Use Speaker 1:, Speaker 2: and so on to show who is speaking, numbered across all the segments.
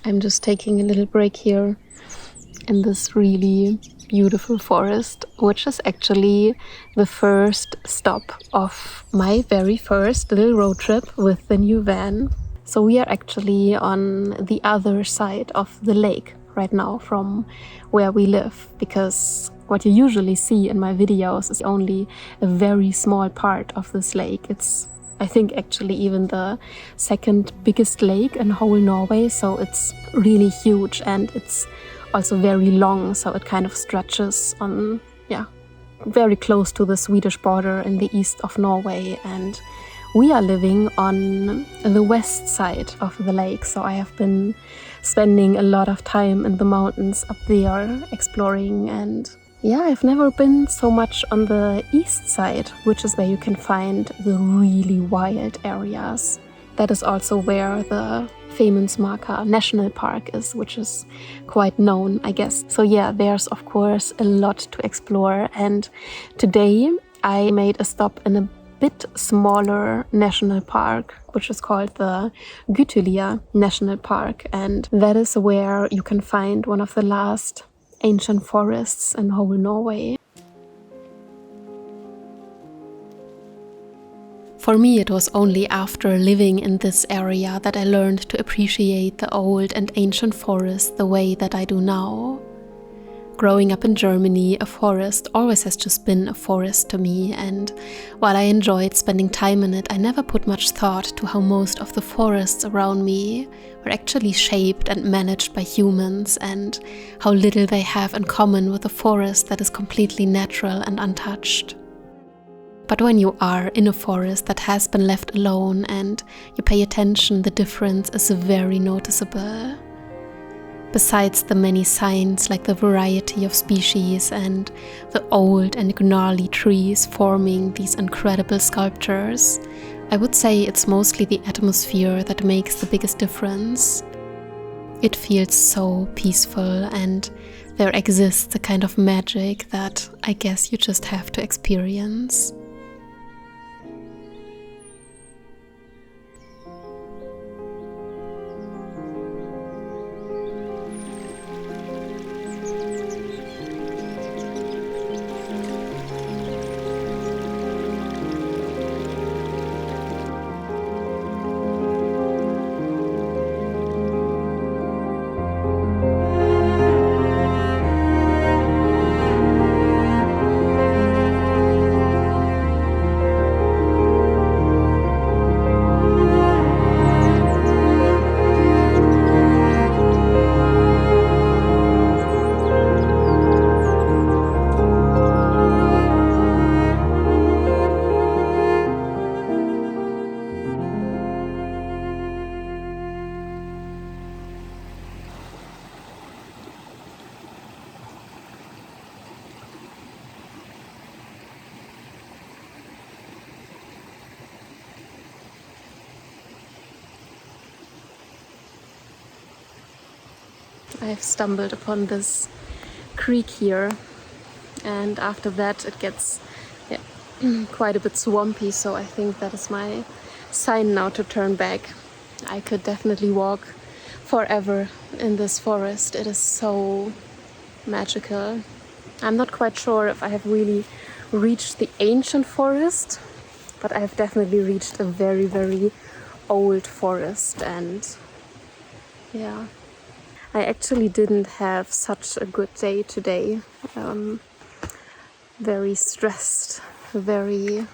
Speaker 1: I'm just taking a little break here in this really beautiful forest, which is actually the first stop of my very first little road trip with the new van. So we are actually on the other side of the lake right now from where we live, because what you usually see in my videos is only a very small part of this lake. It's, I think, actually even the second biggest lake in whole Norway, so it's really huge and it's also very long, so it kind of stretches on, very close to the Swedish border in the east of Norway. And we are living on the west side of the lake, so I have been spending a lot of time in the mountains up there exploring. And I've never been so much on the east side, which is where you can find the really wild areas. That is also where the Femunden National Park is, which is quite known, I guess. So there's of course a lot to explore, and today I made a stop in a bit smaller national park, which is called the Cultus National Park, and that is where you can find one of the last ancient forests in whole Norway. For me, it was only after living in this area that I learned to appreciate the old and ancient forest the way that I do now. Growing up in Germany, a forest always has just been a forest to me, and while I enjoyed spending time in it, I never put much thought to how most of the forests around me were actually shaped and managed by humans, and how little they have in common with a forest that is completely natural and untouched. But when you are in a forest that has been left alone and you pay attention, the difference is very noticeable. Besides the many signs like the variety of species and the old and gnarly trees forming these incredible sculptures, I would say it's mostly the atmosphere that makes the biggest difference. It feels so peaceful, and there exists a kind of magic that I guess you just have to experience. I've stumbled upon this creek here, and after that it gets quite a bit swampy, so I think that is my sign now to turn back. I could definitely walk forever in this forest. It is so magical. I'm not quite sure if I have really reached the ancient forest, but I have definitely reached a very, very old forest. And I actually didn't have such a good day today. Very stressed, very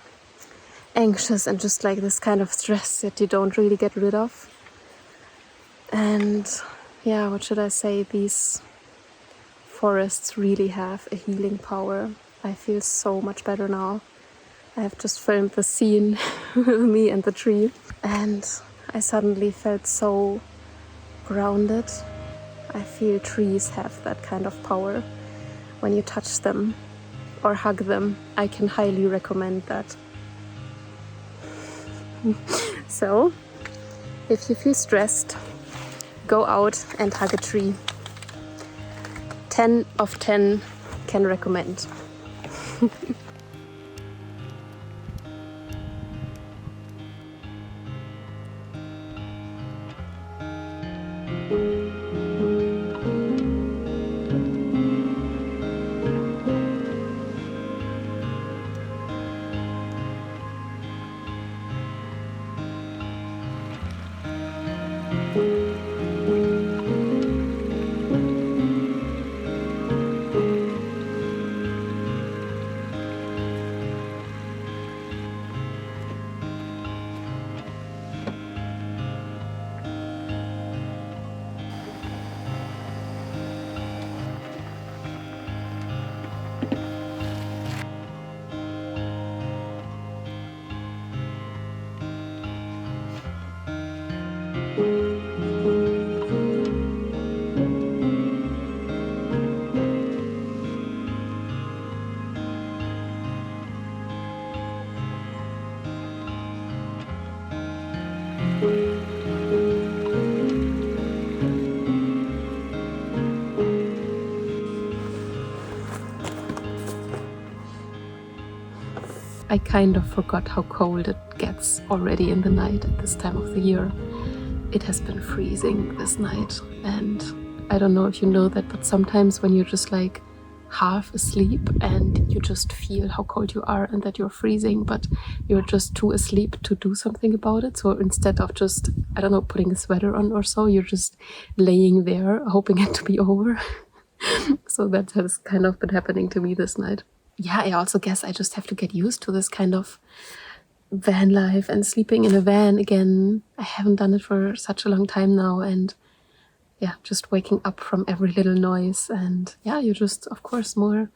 Speaker 1: anxious, and just like this kind of stress that you don't really get rid of. And what should I say? These forests really have a healing power. I feel so much better now. I have just filmed the scene with me and the tree, and I suddenly felt so grounded. I feel trees have that kind of power. When you touch them or hug them, I can highly recommend that. So, if you feel stressed, go out and hug a tree. 10 of 10 can recommend. I kind of forgot how cold it gets already in the night at this time of the year. It has been freezing this night, and I don't know if you know that, but sometimes when you're just like half asleep and you just feel how cold you are and that you're freezing, but you're just too asleep to do something about it. So instead of just, I don't know, putting a sweater on or so, you're just laying there hoping it to be over. So that has kind of been happening to me this night. Yeah, I also guess I just have to get used to this kind of van life and sleeping in a van again. I haven't done it for such a long time now, and yeah, just waking up from every little noise, and yeah, you're just, of course, more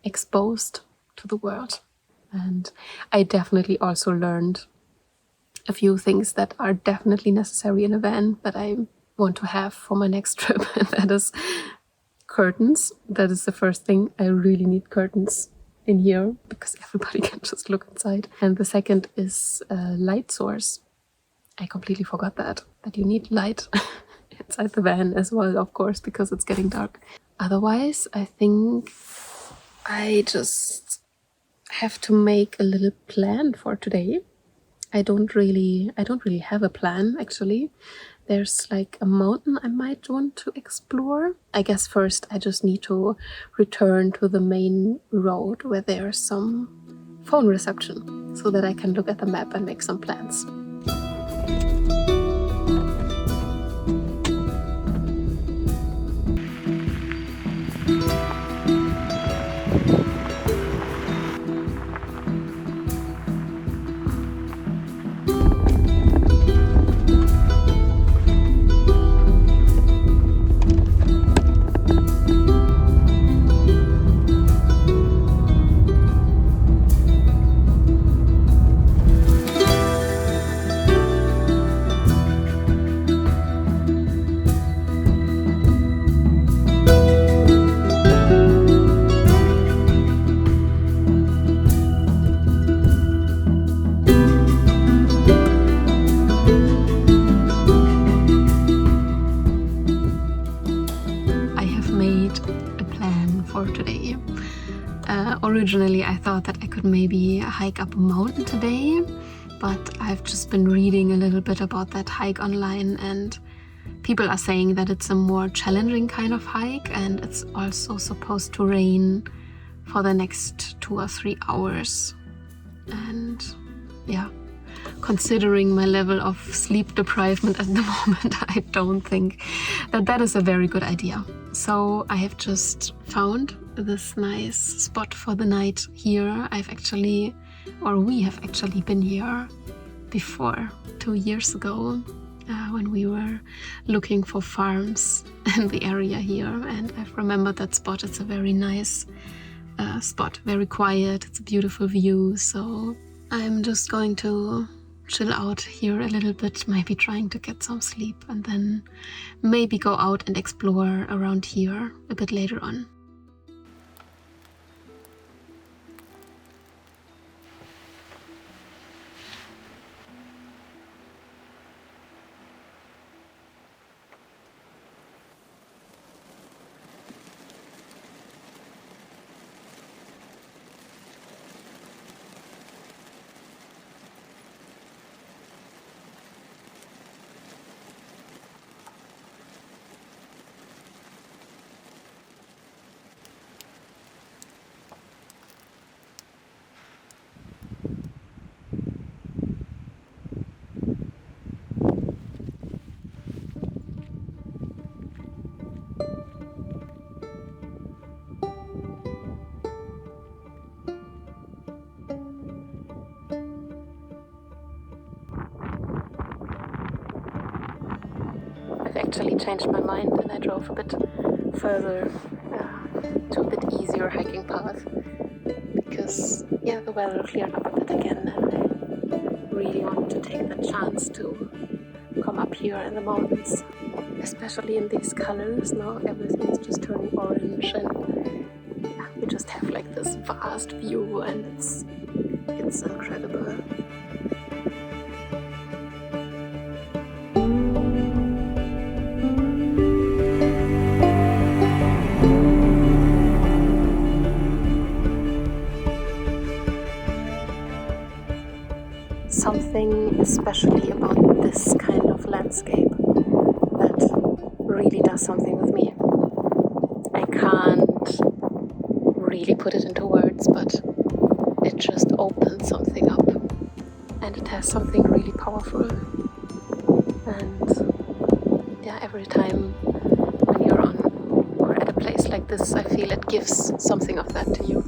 Speaker 1: exposed to the world. And I definitely also learned a few things that are definitely necessary in a van that I want to have for my next trip, and that is curtains. That is the first thing. I really need curtains in here because everybody can just look inside. And the second is a light source. I completely forgot that you need light inside the van as well, of course, because it's getting dark. Otherwise, I think I just have to make a little plan for today. I don't really have a plan, actually. There's like a mountain I might want to explore. I guess first I just need to return to the main road where there's some phone reception so that I can look at the map and make some plans. Originally, I thought that I could maybe hike up a mountain today, but I've just been reading a little bit about that hike online, and people are saying that it's a more challenging kind of hike, and it's also supposed to rain for the next 2 or 3 hours. And yeah, considering my level of sleep deprivation at the moment, I don't think that that is a very good idea. So I have just found this nice spot for the night here. We have actually been here before 2 years ago when we were looking for farms in the area here, and I've remembered that spot. It's a very nice spot, very quiet, it's a beautiful view, so I'm just going to chill out here a little bit, maybe trying to get some sleep, and then maybe go out and explore around here a bit later on. I've actually changed my mind and I drove a bit further to a bit easier hiking path because the weather cleared up a bit again, and I really want to take the chance to come up here in the mountains, especially in these colors. Now everything's just turning orange, and we just have like this vast view, and it's incredible. especially about this kind of landscape that really does something with me. I can't really put it into words, but it just opens something up, and it has something really powerful. And yeah, every time when you're on or at a place like this, I feel it gives something of that to you.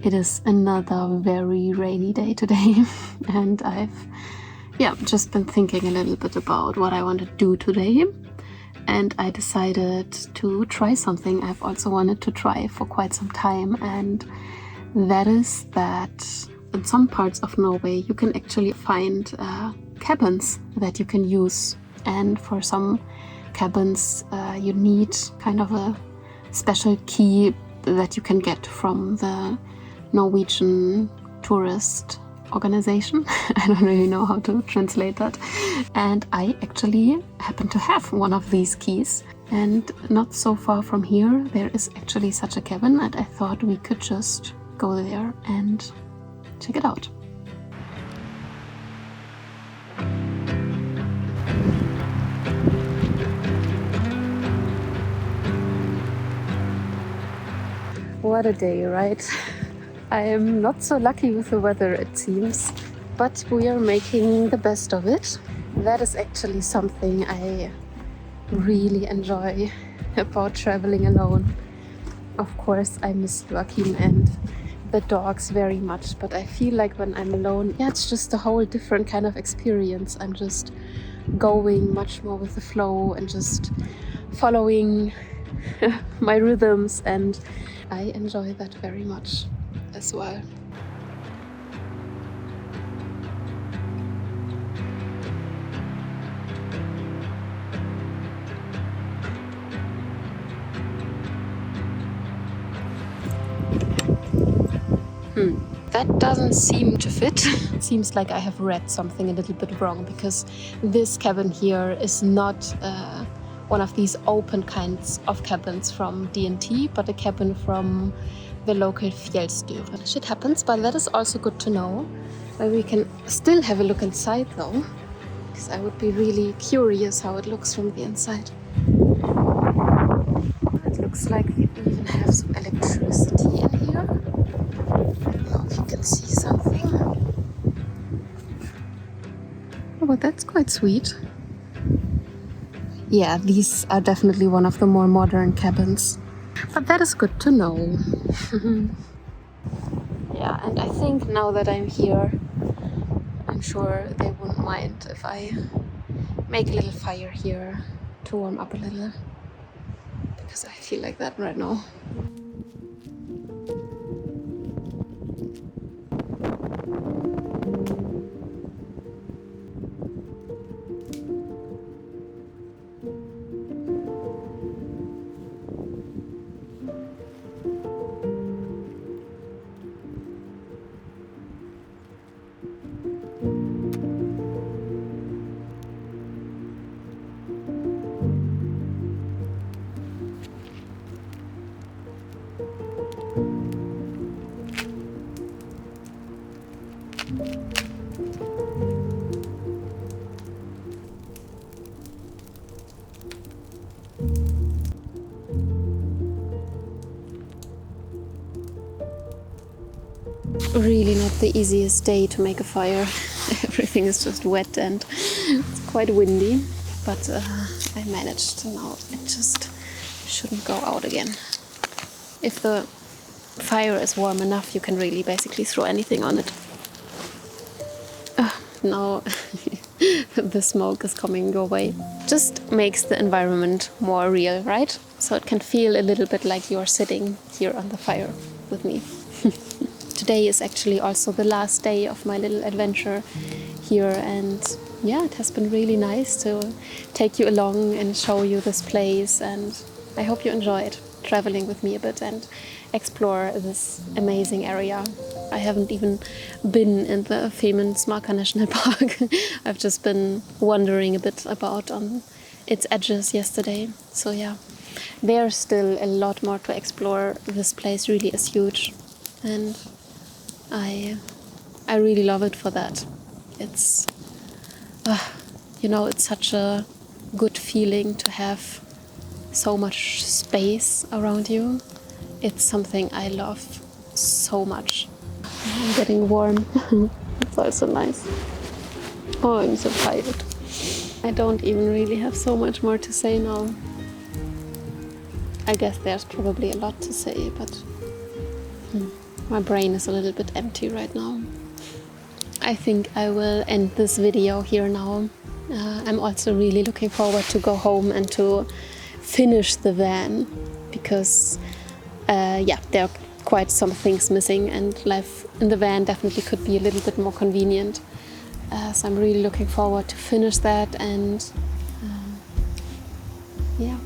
Speaker 1: It is another very rainy day today, and I've just been thinking a little bit about what I want to do today, and I decided to try something I've also wanted to try for quite some time, and that is that in some parts of Norway you can actually find cabins that you can use, and for some cabins you need kind of a special key that you can get from the Norwegian tourist organization. I don't really know how to translate that. And I actually happen to have one of these keys. And not so far from here, there is actually such a cabin, and I thought we could just go there and check it out. What a day, right? I'm not so lucky with the weather, it seems, but we are making the best of it. That is actually something I really enjoy about traveling alone. Of course, I miss Joachim and the dogs very much, but I feel like when I'm alone, it's just a whole different kind of experience. I'm just going much more with the flow and just following my rhythms, and I enjoy that very much as well. That doesn't seem to fit. It seems like I have read something a little bit wrong, because this cabin here is not one of these open kinds of cabins from D&T, but a cabin from the local fjellstøve. Shit happens, but that is also good to know. We can still have a look inside though, because I would be really curious how it looks from the inside. It looks like we even have some electricity in here. I don't know if you can see something. Oh, but that's quite sweet. Yeah, these are definitely one of the more modern cabins. But that is good to know. Yeah, and I think now that I'm here, I'm sure they wouldn't mind if I make a little fire here to warm up a little, because I feel like that right now. Really not the easiest day to make a fire. Everything is just wet and it's quite windy, but I managed now. It just shouldn't go out again. If the fire is warm enough, you can really basically throw anything on it. Now the smoke is coming your way. Just makes the environment more real, right? So it can feel a little bit like you're sitting here on the fire with me. Today is actually also the last day of my little adventure here, and yeah, it has been really nice to take you along and show you this place, and I hope you enjoyed traveling with me a bit and explore this amazing area. I haven't even been in the Femunden National Park. I've just been wandering a bit about on its edges yesterday. So yeah, there's still a lot more to explore. This place really is huge, and I really love it for that. It's, it's such a good feeling to have so much space around you. It's something I love so much. I'm getting warm. It's also nice. Oh, I'm so tired. I don't even really have so much more to say now. I guess there's probably a lot to say, but my brain is a little bit empty right now. I think I will end this video here now. I'm also really looking forward to go home and to finish the van, because there are quite some things missing, and life in the van definitely could be a little bit more convenient. So I'm really looking forward to finish that, and yeah.